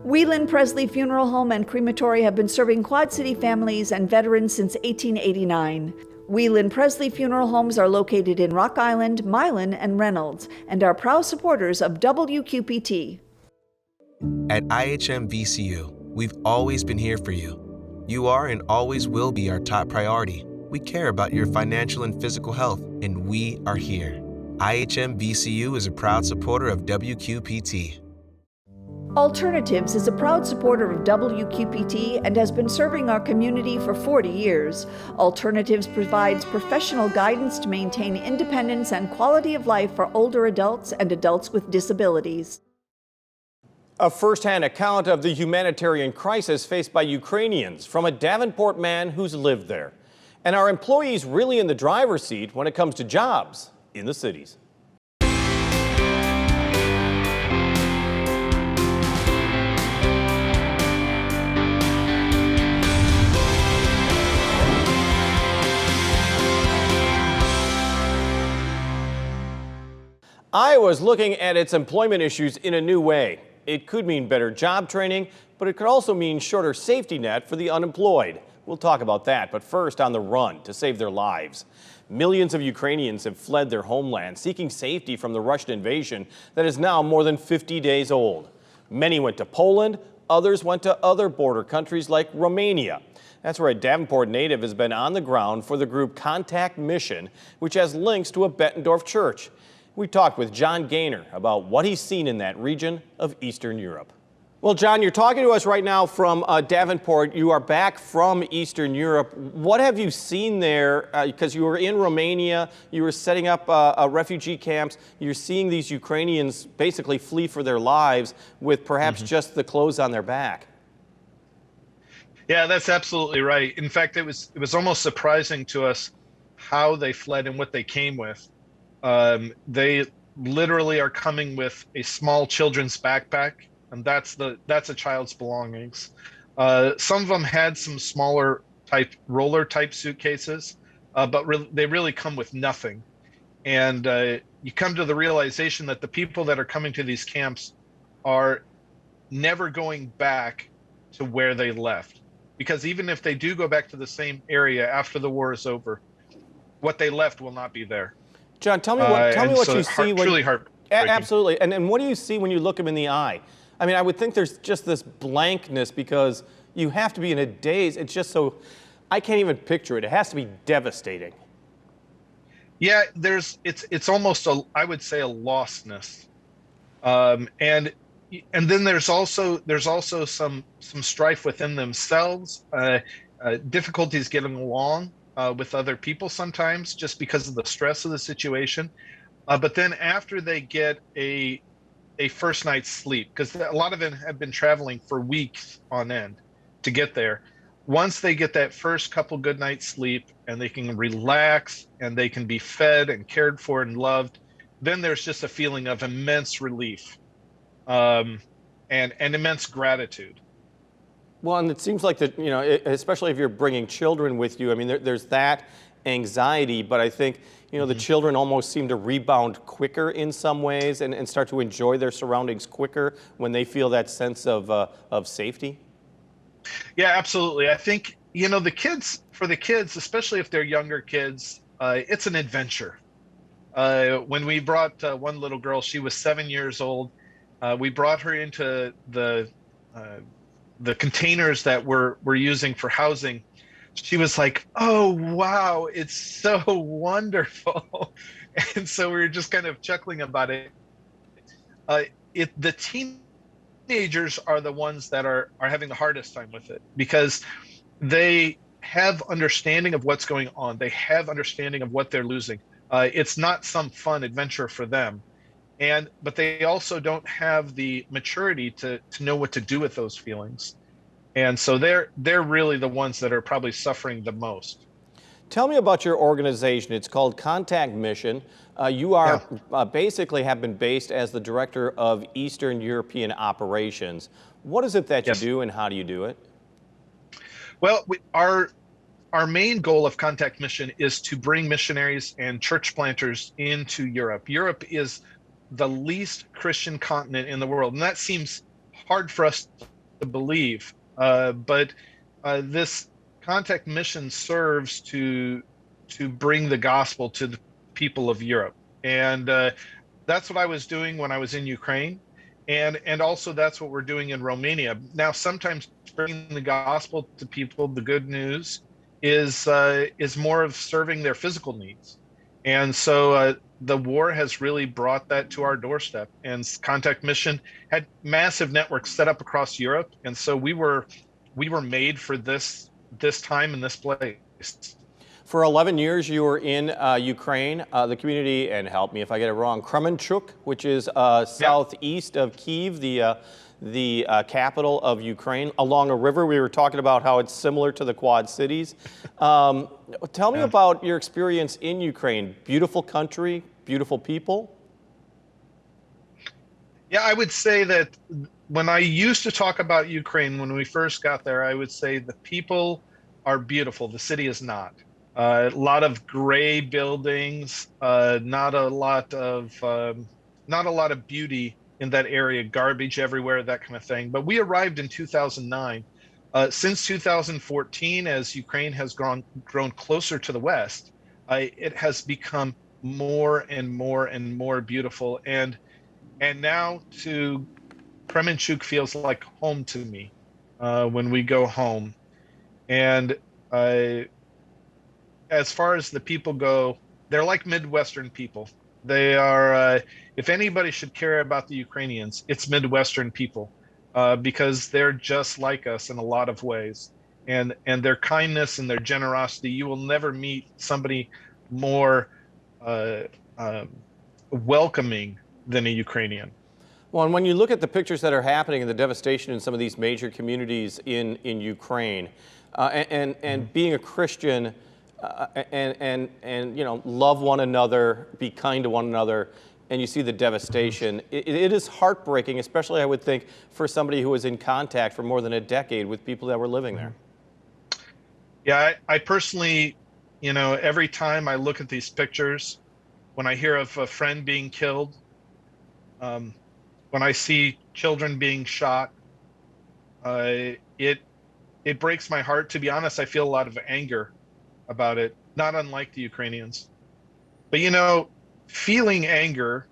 Whelan Presley Funeral Home and Crematory have been serving Quad City families and veterans since 1889. Whelan Presley Funeral Homes are located in Rock Island, Milan, and Reynolds, and are proud supporters of WQPT. At IHM-VCU, we've always been here for you. You are and always will be our top priority. We care about your financial and physical health, and we are here. IHM-VCU is a proud supporter of WQPT. Alternatives is a proud supporter of WQPT and has been serving our community for 40 years. Alternatives provides professional guidance to maintain independence and quality of life for older adults and adults with disabilities. A first-hand account of the humanitarian crisis faced by Ukrainians from a Davenport man who's lived there. And are employees really in the driver's seat when it comes to jobs in the cities? Iowa's looking at its employment issues in a new way. It could mean better job training, but it could also mean shorter safety net for the unemployed. We'll talk about that, but first, on the run to save their lives. Millions of Ukrainians have fled their homeland, seeking safety from the Russian invasion that is now more than 50 days old. Many went to Poland, others went to other border countries like Romania. That's where a Davenport native has been on the ground for the group Contact Mission, which has links to a Bettendorf church. We talked with John Gaynor about what he's seen in that region of Eastern Europe. Well, John, you're talking to us right now from Davenport. You are back from Eastern Europe. What have you seen there? Because you were in Romania, you were setting up refugee camps. You're seeing these Ukrainians basically flee for their lives with perhaps just the clothes on their back. Yeah, that's absolutely right. In fact, it was almost surprising to us how they fled and what they came with. They literally are coming with a small children's backpack, and that's a child's belongings. Some of them had some smaller roller type suitcases, but they really come with nothing. And you come to the realization that the people that are coming to these camps are never going back to where they left, because even if they do go back to the same area after the war is over, what they left will not be there. John, tell me what you see when... Truly heartbreaking. Absolutely. And what do you see when you look them in the eye? I mean, I would think there's just this blankness because you have to be in a daze. It's just so... I can't even picture it. It has to be devastating. Yeah, it's almost I would say a lostness. And then there's also some strife within themselves, difficulties getting along with other people sometimes just because of the stress of the situation. But then after they get a first night's sleep, because a lot of them have been traveling for weeks on end to get there. Once they get that first couple good nights sleep and they can relax and they can be fed and cared for and loved, then there's just a feeling of immense relief and immense gratitude. Well, and it seems like that, especially if you're bringing children with you, I mean, there's that anxiety, but I think, the children almost seem to rebound quicker in some ways and start to enjoy their surroundings quicker when they feel that sense of safety. Yeah, absolutely. I think, for the kids, especially if they're younger kids, it's an adventure. When we brought one little girl, she was 7 years old. We brought her into the containers that we're using for housing. She was like, "Oh, wow, it's so wonderful." And so we were just kind of chuckling about it. The teenagers are the ones that are having the hardest time with it because they have understanding of what's going on. They have understanding of what they're losing. It's not some fun adventure for them. But they also don't have the maturity to know what to do with those feelings. And so they're really the ones that are probably suffering the most. Tell me about your organization. It's called Contact Mission. You are basically have been based as the director of Eastern European operations. What is it that you do and how do you do it? Well, our main goal of Contact Mission is to bring missionaries and church planters into Europe. Europe is the least Christian continent in the world, and that seems hard for us to believe. But this contact mission serves to bring the gospel to the people of Europe, and that's what I was doing when I was in Ukraine, and also that's what we're doing in Romania. Now, sometimes bringing the gospel to people, the good news, is more of serving their physical needs, and so the war has really brought that to our doorstep. And Contact Mission had massive networks set up across Europe, and so we were made for this time and this place. For 11 years, you were in Ukraine, the community, and help me if I get it wrong, Kremenchuk, which is southeast of Kyiv, the capital of Ukraine, along a river. We were talking about how it's similar to the Quad Cities. Tell me about your experience in Ukraine. Beautiful country, beautiful people. Yeah, I would say that when I used to talk about Ukraine, when we first got there, I would say the people are beautiful. The city is not. A lot of gray buildings, not a lot of beauty in that area, garbage everywhere, that kind of thing. But we arrived in 2009. Since 2014, as Ukraine has grown closer to the West, it has become more and more and more beautiful. And now to Kremenchuk feels like home to me when we go home. And as far as the people go, they're like Midwestern people. They are, if anybody should care about the Ukrainians, it's Midwestern people, because they're just like us in a lot of ways. And their kindness and their generosity, you will never meet somebody more welcoming than a Ukrainian. Well, and when you look at the pictures that are happening and the devastation in some of these major communities in Ukraine, and being a Christian, and you know, love one another, be kind to one another, and you see the devastation, it is heartbreaking, especially I would think for somebody who was in contact for more than a decade with people that were living there. Yeah, I personally, you know, every time I look at these pictures, when I hear of a friend being killed, when I see children being shot, it breaks my heart. To be honest, I feel a lot of anger about it, not unlike the Ukrainians. But you know, feeling anger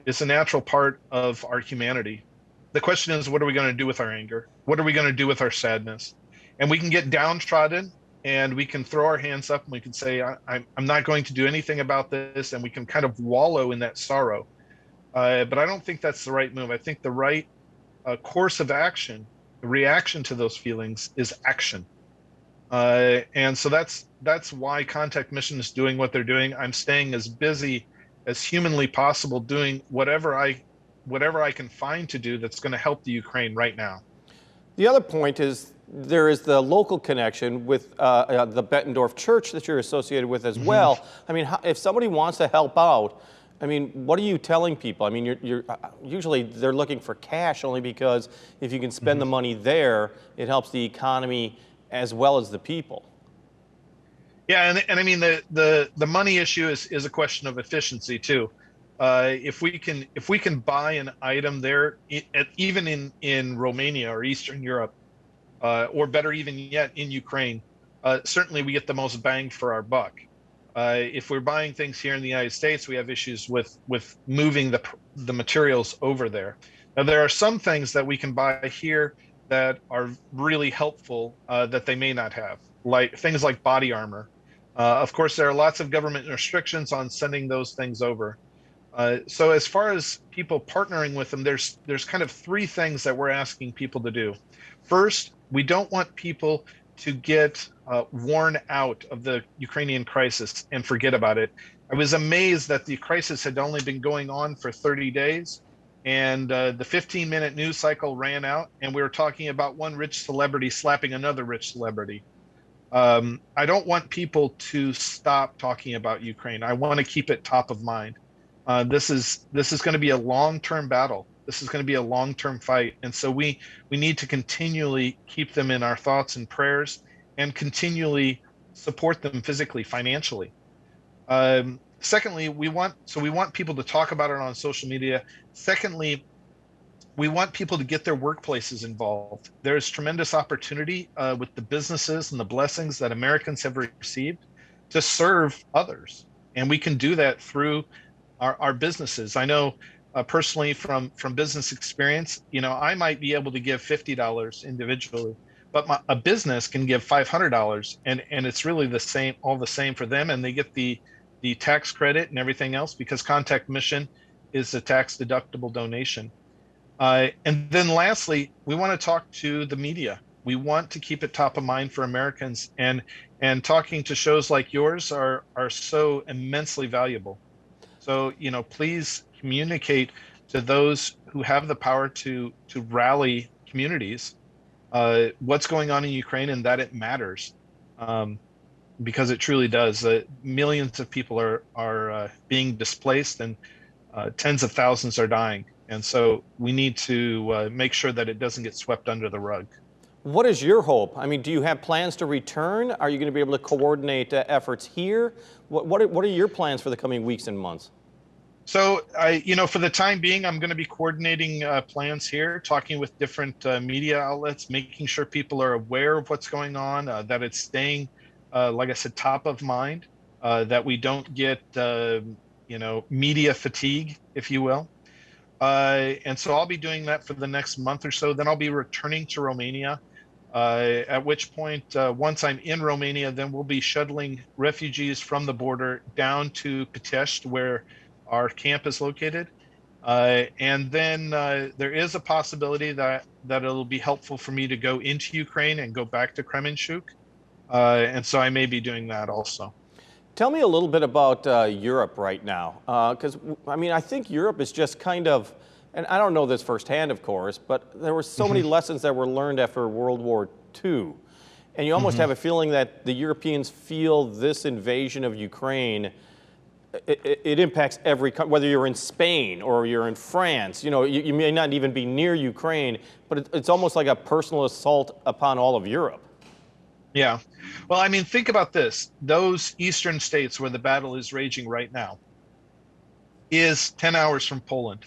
is a natural part of our humanity. The question is, what are we going to do with our anger? What are we going to do with our sadness? And we can get downtrodden, and we can throw our hands up, and we can say, I'm not going to do anything about this, and we can kind of wallow in that sorrow. But I don't think that's the right move. I think the right course of action, the reaction to those feelings, is action. And so that's why Contact Mission is doing what they're doing. I'm staying as busy as humanly possible, doing whatever I can find to do that's going to help the Ukraine right now. The other point is there is the local connection with the Bettendorf Church that you're associated with as well. I mean, if somebody wants to help out, I mean, what are you telling people? I mean, you're usually they're looking for cash only because if you can spend the money there, it helps the economy as well as the people. Yeah, and I mean the money issue is a question of efficiency too. If we can buy an item there, even in Romania or Eastern Europe, or better even yet in Ukraine, certainly we get the most bang for our buck. If we're buying things here in the United States, we have issues with moving the materials over there. Now, there are some things that we can buy here that are really helpful that they may not have, like things like body armor. Of course, there are lots of government restrictions on sending those things over. So as far as people partnering with them, there's kind of three things that we're asking people to do. First, we don't want people to get worn out of the Ukrainian crisis and forget about it. I was amazed that the crisis had only been going on for 30 days, and the 15-minute news cycle ran out, and we were talking about one rich celebrity slapping another rich celebrity. I don't want people to stop talking about Ukraine. I want to keep it top of mind. This is going to be a long-term battle. This is going to be a long-term fight, and so we need to continually keep them in our thoughts and prayers, and continually support them physically, financially. Secondly, we want people to talk about it on social media. Secondly, We want people to get their workplaces involved. There's tremendous opportunity with the businesses and the blessings that Americans have received to serve others. And we can do that through our businesses. I know personally from business experience, I might be able to give $50 individually, but a business can give $500, and it's really all the same for them, and they get the tax credit and everything else because Contact Mission is a tax deductible donation. And then lastly, we want to talk to the media. We want to keep it top of mind for Americans, and talking to shows like yours are so immensely valuable. So, please communicate to those who have the power to rally communities what's going on in Ukraine and that it matters, because it truly does. Millions of people are being displaced, and tens of thousands are dying. And so we need to make sure that it doesn't get swept under the rug. What is your hope? I mean, do you have plans to return? Are you going to be able to coordinate efforts here? What are your plans for the coming weeks and months? So for the time being, I'm going to be coordinating plans here, talking with different media outlets, making sure people are aware of what's going on, that it's staying, like I said, top of mind, that we don't get, media fatigue, if you will. And so I'll be doing that for the next month or so. Then I'll be returning to Romania, at which point, once I'm in Romania, then we'll be shuttling refugees from the border down to Pitești, where our camp is located. And then there is a possibility that it'll be helpful for me to go into Ukraine and go back to Kremenchuk. And so I may be doing that also. Tell me a little bit about Europe right now, because I think Europe is just kind of, and I don't know this firsthand, of course, but there were so many lessons that were learned after World War II. And you almost have a feeling that the Europeans feel this invasion of Ukraine, it impacts every country, whether you're in Spain or you're in France. You may not even be near Ukraine, but it's almost like a personal assault upon all of Europe. Yeah. Well, think about this. Those eastern states where the battle is raging right now is 10 hours from Poland.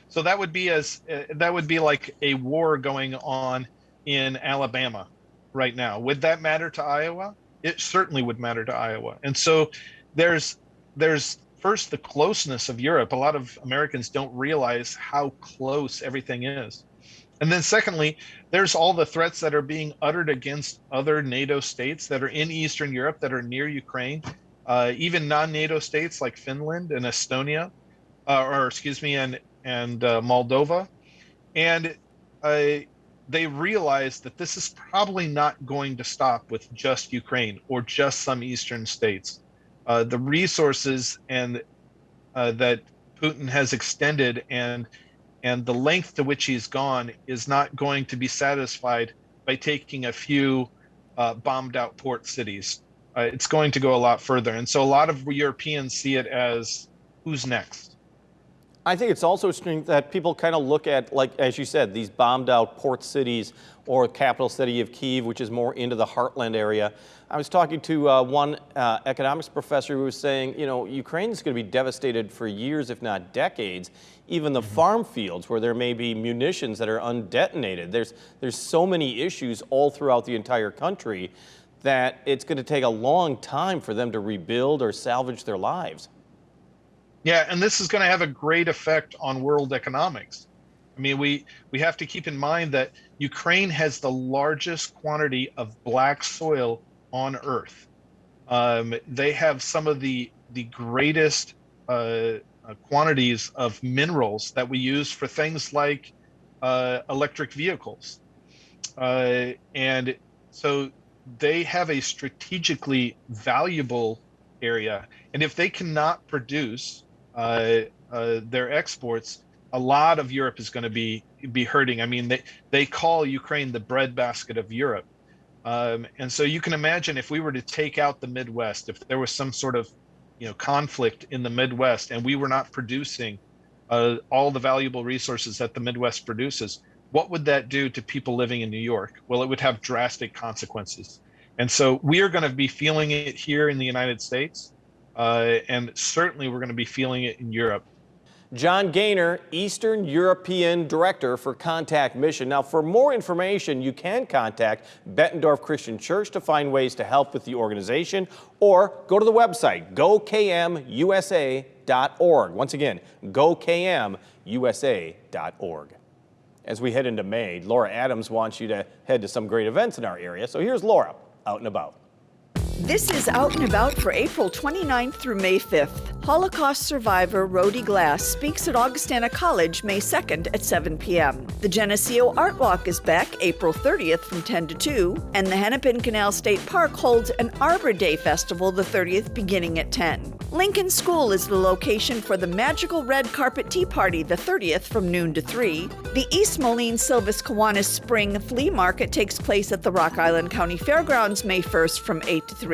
So that would be like a war going on in Alabama right now. Would that matter to Iowa? It certainly would matter to Iowa. And so there's first the closeness of Europe. A lot of Americans don't realize how close everything is. And then secondly, there's all the threats that are being uttered against other NATO states that are in Eastern Europe that are near Ukraine, even non-NATO states like Finland and Estonia, and Moldova. And they realize that this is probably not going to stop with just Ukraine or just some Eastern states. The resources that Putin has extended and the length to which he's gone is not going to be satisfied by taking a few bombed out port cities. It's going to go a lot further. And so a lot of Europeans see it as, who's next? I think it's also interesting that people kind of look at, like, as you said, these bombed out port cities or capital city of Kyiv, which is more into the heartland area. I was talking to one economics professor who was saying, Ukraine is going to be devastated for years, if not decades. Even the farm fields where there may be munitions that are undetonated. There's so many issues all throughout the entire country that it's going to take a long time for them to rebuild or salvage their lives. Yeah, and this is going to have a great effect on world economics. We have to keep in mind that Ukraine has the largest quantity of black soil on Earth. They have some of the greatest quantities of minerals that we use for things like electric vehicles. And so they have a strategically valuable area. And if they cannot produce their exports, a lot of Europe is going to be hurting. They call Ukraine the breadbasket of Europe. And so you can imagine if we were to take out the Midwest, if there was some sort of conflict in the Midwest and we were not producing all the valuable resources that the Midwest produces, what would that do to people living in New York? Well, it would have drastic consequences. And so we are going to be feeling it here in the United States. And certainly we're going to be feeling it in Europe. John Gaynor, Eastern European Director for Contact Mission. Now, for more information, you can contact Bettendorf Christian Church to find ways to help with the organization, or go to the website, gokmusa.org. Once again, gokmusa.org. As we head into May, Laura Adams wants you to head to some great events in our area. So here's Laura, out and about. This is Out and About for April 29th through May 5th. Holocaust survivor Rhody Glass speaks at Augustana College May 2nd at 7 p.m. The Geneseo Art Walk is back April 30th from 10 to 2, and the Hennepin Canal State Park holds an Arbor Day Festival the 30th beginning at 10. Lincoln School is the location for the Magical Red Carpet Tea Party the 30th from noon to 3. The East Moline Silvis Kiwanis Spring Flea Market takes place at the Rock Island County Fairgrounds May 1st from 8 to 3.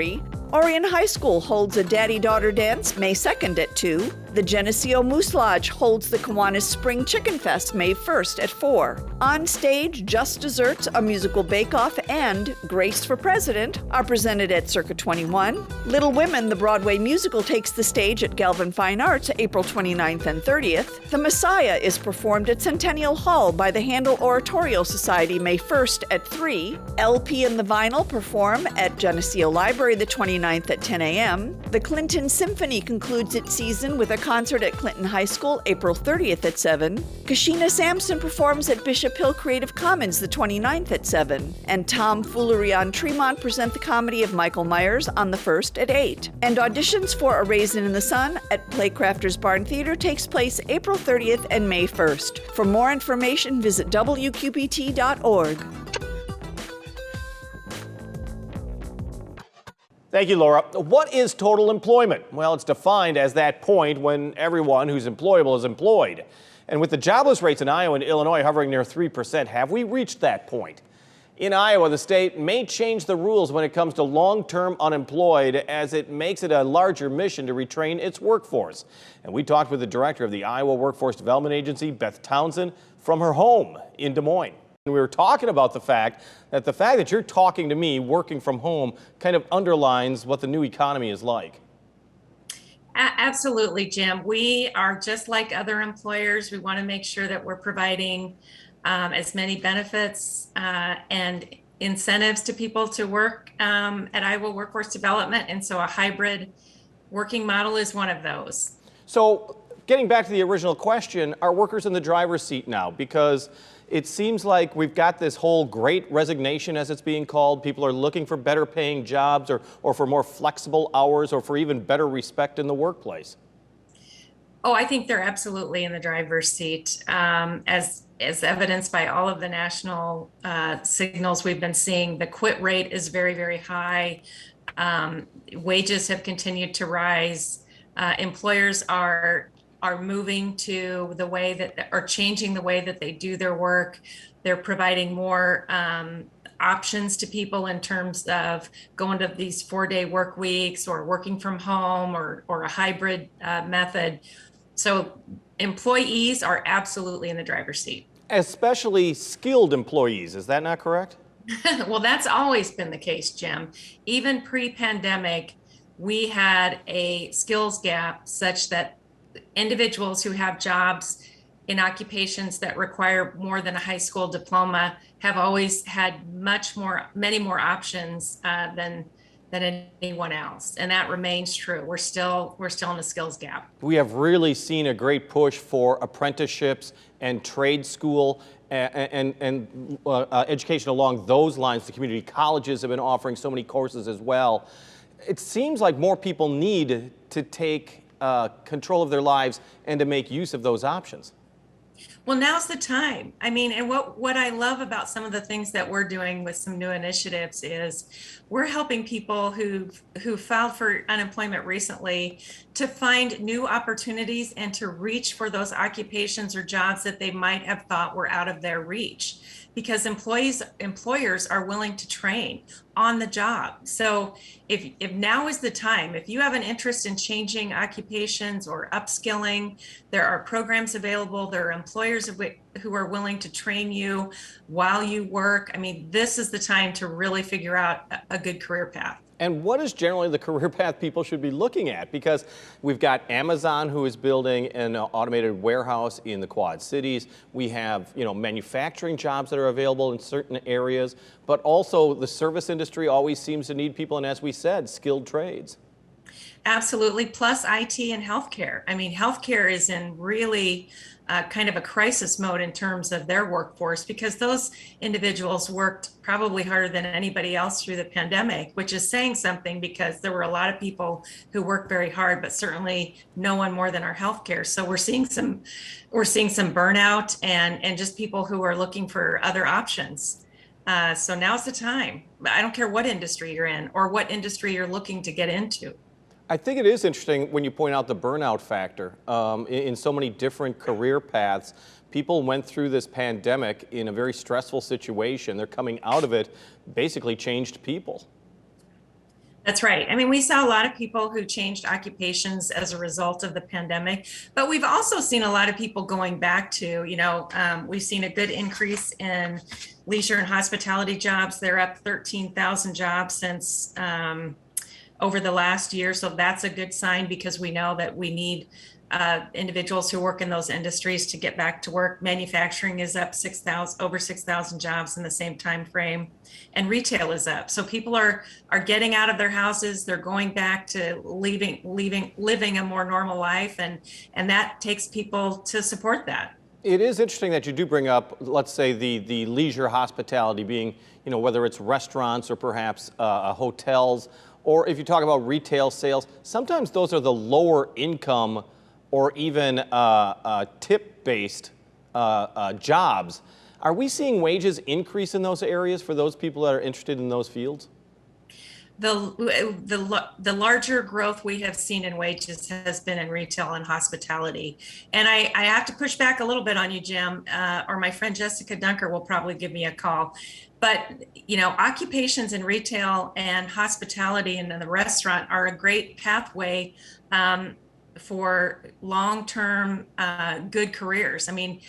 Orion High School holds a Daddy-Daughter Dance May 2nd at 2. The Geneseo Moose Lodge holds the Kiwanis Spring Chicken Fest May 1st at 4. On stage, Just Desserts, a musical bake-off, and Grace for President are presented at Circa 21. Little Women, the Broadway musical, takes the stage at Galvin Fine Arts April 29th and 30th. The Messiah is performed at Centennial Hall by the Handel Oratorio Society May 1st at 3. LP and the Vinyl perform at Geneseo Library the 29th at 10 a.m. The Clinton Symphony concludes its season with a concert at Clinton High School April 30th at 7. Kashina Sampson performs at Bishop Hill Creative Commons the 29th at 7. And Tom Foolery on Tremont present the comedy of Michael Myers on the 1st at 8. And auditions for A Raisin in the Sun at Playcrafters Barn Theater takes place April 30th and May 1st. For more information, visit wqpt.org. Thank you, Laura. What is total employment? Well, it's defined as that point when everyone who's employable is employed. And with the jobless rates in Iowa and Illinois hovering near 3%, have we reached that point? In Iowa, the state may change the rules when it comes to long-term unemployed, as it makes it a larger mission to retrain its workforce. And we talked with the director of the Iowa Workforce Development Agency, Beth Townsend, from her home in Des Moines. We were talking about the fact that you're talking to me working from home kind of underlines what the new economy is like. Absolutely, Jim. We are just like other employers. We want to make sure that we're providing as many benefits and incentives to people to work at Iowa Workforce Development. And so a hybrid working model is one of those. So getting back to the original question, are workers in the driver's seat now? Because it seems like we've got this whole great resignation, as it's being called. People are looking for better paying jobs or for more flexible hours or for even better respect in the workplace. Oh, I think they're absolutely in the driver's seat, as evidenced by all of the national signals we've been seeing. The quit rate is very, very high. Wages have continued to rise. Employers are moving to the way that, or changing the way that they do their work. They're providing more options to people in terms of going to these 4-day work weeks or working from home or a hybrid method. So employees are absolutely in the driver's seat. Especially skilled employees, is that not correct? Well, that's always been the case, Jim. Even pre-pandemic, we had a skills gap such that individuals who have jobs in occupations that require more than a high school diploma have always had many more options than anyone else, and that remains true. We're still in a skills gap. We have really seen a great push for apprenticeships and trade school and education along those lines. The community colleges have been offering so many courses as well. It seems like more people need to take control of their lives and to make use of those options. Well, now's the time. I mean, and what I love about some of the things that we're doing with some new initiatives is we're helping people who filed for unemployment recently to find new opportunities and to reach for those occupations or jobs that they might have thought were out of their reach, because employers are willing to train on the job. So if now is the time, if you have an interest in changing occupations or upskilling, there are programs available. There are employers who are willing to train you while you work. I mean, this is the time to really figure out a good career path. And what is generally the career path people should be looking at? Because we've got Amazon, who is building an automated warehouse in the Quad Cities. We have, manufacturing jobs that are available in certain areas, but also the service industry always seems to need people, and as we said, skilled trades. Absolutely. Plus IT and healthcare. I mean, healthcare is in really kind of a crisis mode in terms of their workforce, because those individuals worked probably harder than anybody else through the pandemic, which is saying something, because there were a lot of people who worked very hard, but certainly no one more than our healthcare. So we're seeing some burnout and just people who are looking for other options. So now's the time. I don't care what industry you're in or what industry you're looking to get into. I think it is interesting when you point out the burnout factor. In so many different career paths, people went through this pandemic in a very stressful situation. They're coming out of it basically changed people. That's right. I mean, we saw a lot of people who changed occupations as a result of the pandemic, but we've also seen a lot of people going back to, we've seen a good increase in leisure and hospitality jobs. They're up 13,000 jobs since over the last year. So that's a good sign, because we know that we need individuals who work in those industries to get back to work. Manufacturing is up over 6,000 jobs in the same time frame, and retail is up. So people are getting out of their houses. They're going back to living a more normal life, and that takes people to support that. It is interesting that you do bring up, let's say, the leisure hospitality being, whether it's restaurants or perhaps hotels, or if you talk about retail sales, sometimes those are the lower income or even tip-based jobs. Are we seeing wages increase in those areas for those people that are interested in those fields? The larger growth we have seen in wages has been in retail and hospitality. And I have to push back a little bit on you, Jim, or my friend Jessica Dunker will probably give me a call. But, occupations in retail and hospitality and in the restaurant are a great pathway for long-term good careers. I mean,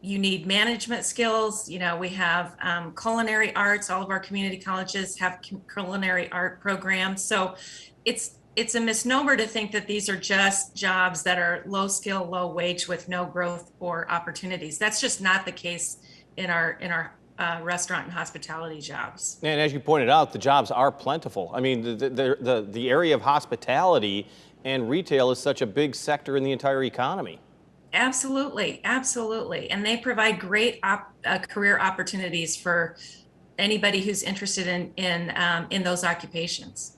you need management skills. We have culinary arts. All of our community colleges have culinary art programs. So it's a misnomer to think that these are just jobs that are low skill, low wage with no growth or opportunities. That's just not the case in our restaurant and hospitality jobs. And as you pointed out, the jobs are plentiful. I mean, the area of hospitality and retail is such a big sector in the entire economy. Absolutely, absolutely. And they provide great career opportunities for anybody who's interested in those occupations.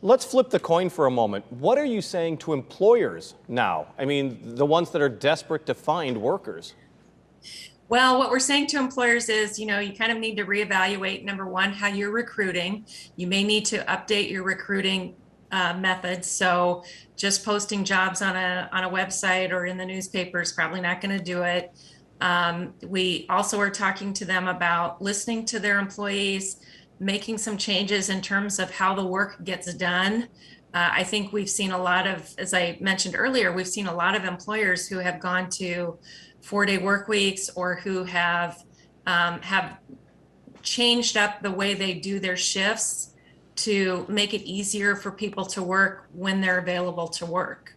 Let's flip the coin for a moment. What are you saying to employers now? I mean, the ones that are desperate to find workers. Well, what we're saying to employers is, you kind of need to reevaluate, number one, how you're recruiting. You may need to update your recruiting methods. So just posting jobs on a website or in the newspaper is probably not going to do it. We also are talking to them about listening to their employees, making some changes in terms of how the work gets done. I think we've seen a lot of, as I mentioned earlier, we've seen a lot of employers who have gone to 4-day work weeks, or who have changed up the way they do their shifts to make it easier for people to work when they're available to work.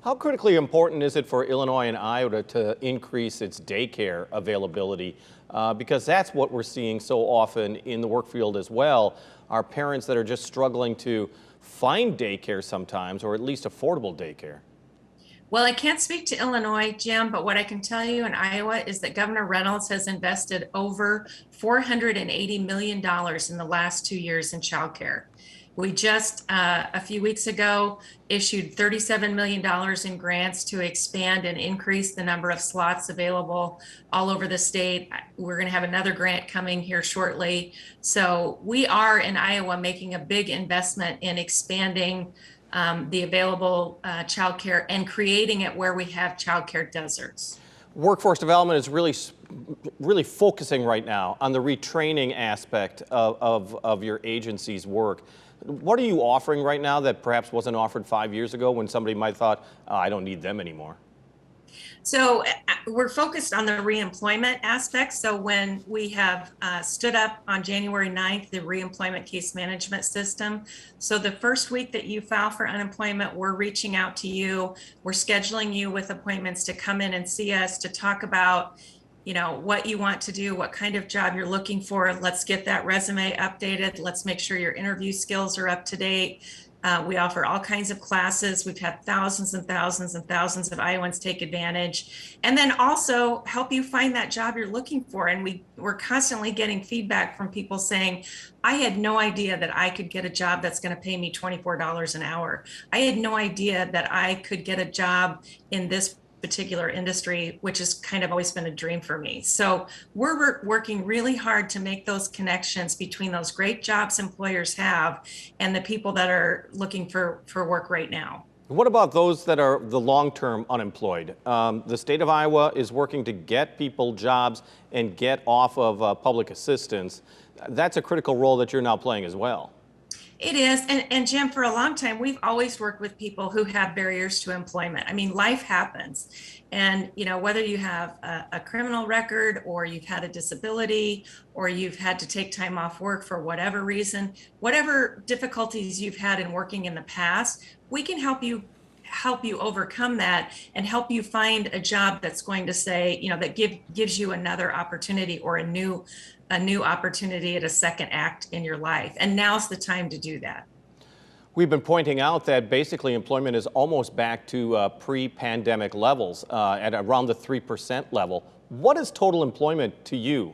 How critically important is it for Illinois and Iowa to increase its daycare availability? Because that's what we're seeing so often in the work field as well, are parents that are just struggling to find daycare sometimes, or at least affordable daycare. Well, I can't speak to Illinois, Jim, but what I can tell you in Iowa is that Governor Reynolds has invested over $480 million in the last 2 years in childcare. We just, a few weeks ago, issued $37 million in grants to expand and increase the number of slots available all over the state. We're going to have another grant coming here shortly. So we are in Iowa making a big investment in expanding the available childcare and creating it where we have childcare deserts. Workforce development is really focusing right now on the retraining aspect of your agency's work. What are you offering right now that perhaps wasn't offered 5 years ago when somebody might have thought, oh, I don't need them anymore? So we're focused on the reemployment aspect. So when we have stood up on January 9th, the reemployment case management system. So the first week that you file for unemployment, we're reaching out to you. We're scheduling you with appointments to come in and see us to talk about, you know, what you want to do, what kind of job you're looking for. Let's get that resume updated. Let's make sure your interview skills are up to date. We offer all kinds of classes. We've had thousands and thousands and thousands of Iowans take advantage, and then also help you find that job you're looking for. And we're constantly getting feedback from people saying, I had no idea that I could get a job that's going to pay me $24 an hour. I had no idea that I could get a job in this particular industry, which has kind of always been a dream for me. So we're working really hard to make those connections between those great jobs employers have and the people that are looking for work right now. What about those that are the long-term unemployed? The state of Iowa is working to get people jobs and get off of public assistance. That's a critical role that you're now playing as well. It is. And Jim, for a long time, we've always worked with people who have barriers to employment. I mean, life happens. And, you know, whether you have a criminal record or you've had a disability or you've had to take time off work for whatever reason, whatever difficulties you've had in working in the past, we can help you overcome that and help you find a job that's going to say, you know, that gives you another opportunity or a new opportunity at a second act in your life. And now's the time to do that. We've been pointing out that basically employment is almost back to pre-pandemic levels at around the 3% level. What is total employment to you?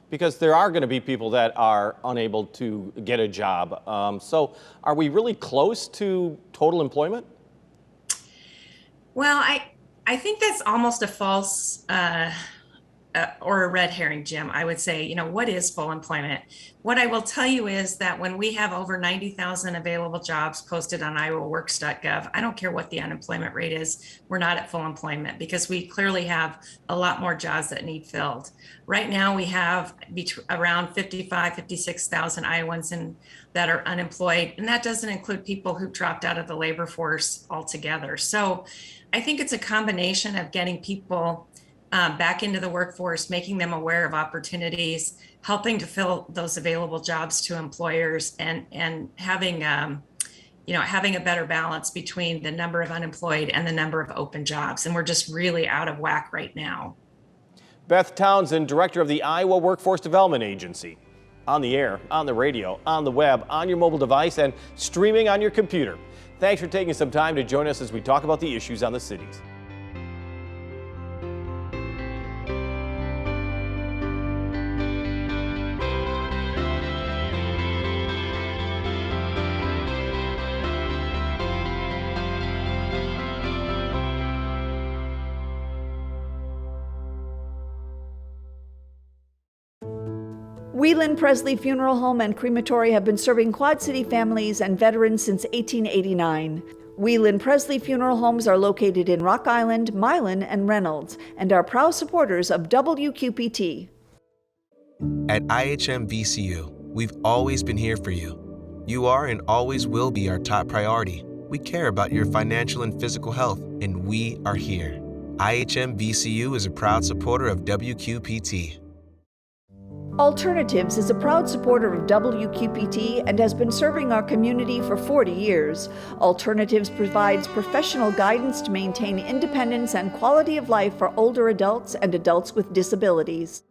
Because there are going to be people that are unable to get a job. So are we really close to total employment? Well, I think that's almost a false or a red herring, Jim. I would say, you know, what is full employment? What I will tell you is that when we have over 90,000 available jobs posted on iowaworks.gov, I don't care what the unemployment rate is, we're not at full employment because we clearly have a lot more jobs that need filled. Right now, we have around 56,000 Iowans that are unemployed, and that doesn't include people who dropped out of the labor force altogether. So I think it's a combination of getting people back into the workforce, making them aware of opportunities, helping to fill those available jobs to employers, and having having a better balance between the number of unemployed and the number of open jobs. And we're just really out of whack right now. Beth Townsend, director of the Iowa Workforce Development Agency. On the air, on the radio, on the web, on your mobile device, and streaming on your computer. Thanks for taking some time to join us as we talk about the issues on the cities. Whelan Presley Funeral Home and Crematory have been serving Quad City families and veterans since 1889. Whelan Presley Funeral Homes are located in Rock Island, Milan, and Reynolds, and are proud supporters of WQPT. At IHM-VCU, we've always been here for you. You are and always will be our top priority. We care about your financial and physical health, and we are here. IHM-VCU is a proud supporter of WQPT. Alternatives is a proud supporter of WQPT and has been serving our community for 40 years. Alternatives provides professional guidance to maintain independence and quality of life for older adults and adults with disabilities.